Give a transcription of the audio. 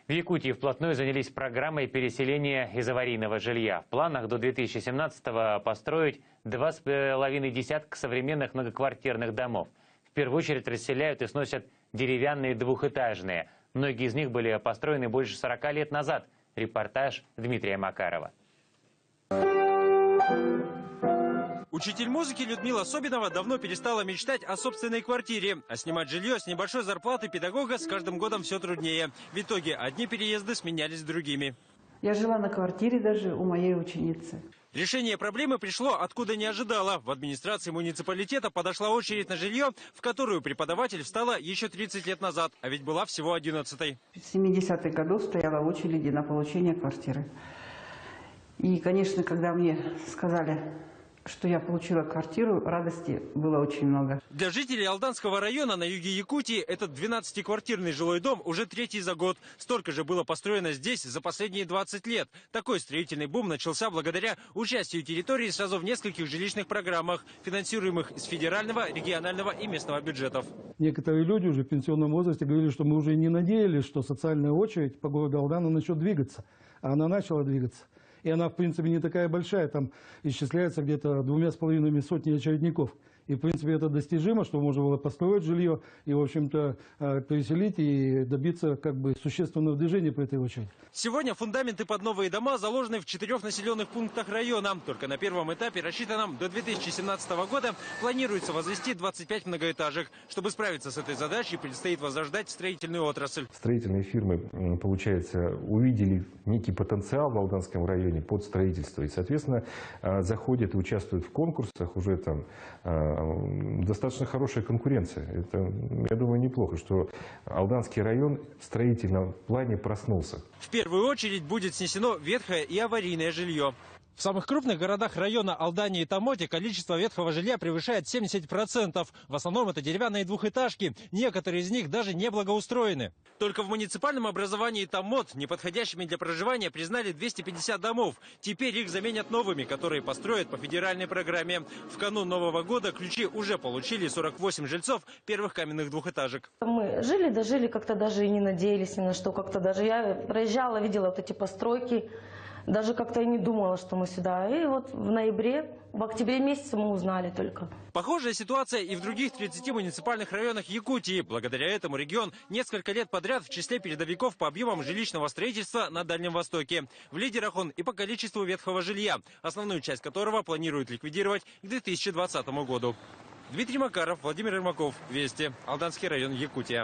В Якутии вплотную занялись программой переселения из аварийного жилья. В планах до 2017-го построить 2,5 десятка современных многоквартирных домов. В первую очередь расселяют и сносят деревянные двухэтажные. Многие из них были построены больше 40 лет назад. Репортаж Дмитрия Макарова. Учитель музыки Людмила Собинова давно перестала мечтать о собственной квартире. А снимать жилье с небольшой зарплаты педагога с каждым годом все труднее. В итоге одни переезды сменялись другими. Я жила на квартире даже у моей ученицы. Решение проблемы пришло откуда не ожидала. В администрации муниципалитета подошла очередь на жилье, в которую преподаватель встала еще 30 лет назад. А ведь была всего 11-й. В 70-х годах стояла в очереди на получение квартиры. И, конечно, когда мне сказали, что я получила квартиру, радости было очень много. Для жителей Алданского района на юге Якутии этот 12-квартирный жилой дом уже третий за год. Столько же было построено здесь за последние 20 лет. Такой строительный бум начался благодаря участию территории сразу в нескольких жилищных программах, финансируемых из федерального, регионального и местного бюджетов. Некоторые люди уже в пенсионном возрасте говорили, что мы уже не надеялись, что социальная очередь по городу Алдана начнет двигаться. А она начала двигаться. И она, в принципе, не такая большая, там исчисляется где-то 2,5 сотни очередников. И, в принципе, это достижимо, что можно было построить жилье и, в общем-то, переселить и добиться как бы существенного движения по этой очереди. Сегодня фундаменты под новые дома заложены в 4 населенных пунктах района. Только на первом этапе, рассчитанном до 2017 года, планируется возвести 25 многоэтажек. Чтобы справиться с этой задачей, предстоит возрождать строительную отрасль. Строительные фирмы, получается, увидели некий потенциал в Алданском районе под строительство. И, соответственно, заходят и участвуют в конкурсах уже там. Достаточно хорошая конкуренция. Это, я думаю, неплохо, что Алданский район в строительном плане проснулся. В первую очередь будет снесено ветхое и аварийное жилье. В самых крупных городах района Алдане и Тамоте количество ветхого жилья превышает 70%. В основном это деревянные двухэтажки. Некоторые из них даже не благоустроены. Только в муниципальном образовании Тамот неподходящими для проживания признали 250 домов. Теперь их заменят новыми, которые построят по федеральной программе. В канун Нового года ключи уже получили 48 жильцов первых каменных двухэтажек. Мы жили, дожили, как-то даже и не надеялись ни на что. Как-то даже я проезжала, видела вот эти постройки. Даже как-то и не думала, что мы сюда. И вот в ноябре, в октябре месяце мы узнали только. Похожая ситуация и в других 30 муниципальных районах Якутии. Благодаря этому регион несколько лет подряд в числе передовиков по объемам жилищного строительства на Дальнем Востоке. В лидерах он и по количеству ветхого жилья, основную часть которого планируют ликвидировать к 2020 году. Дмитрий Макаров, Владимир Ермаков. Вести. Алданский район, Якутия.